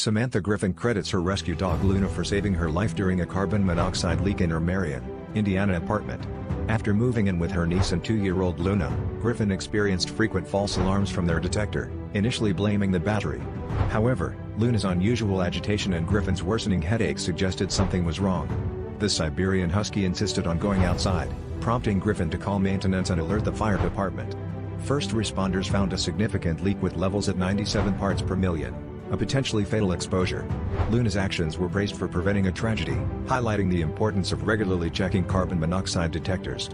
Samantha Griffin credits her rescue dog Luna for saving her life during a carbon monoxide leak in her Marion, Indiana apartment. After moving in with her niece and 2-year-old Luna, Griffin experienced frequent false alarms from their detector, initially blaming the battery. However, Luna's unusual agitation and Griffin's worsening headaches suggested something was wrong. The Siberian Husky insisted on going outside, prompting Griffin to call maintenance and alert the fire department. First responders found a significant leak with levels at 97 parts per million, a potentially fatal exposure. Luna's actions were praised for preventing a tragedy, highlighting the importance of regularly checking carbon monoxide detectors.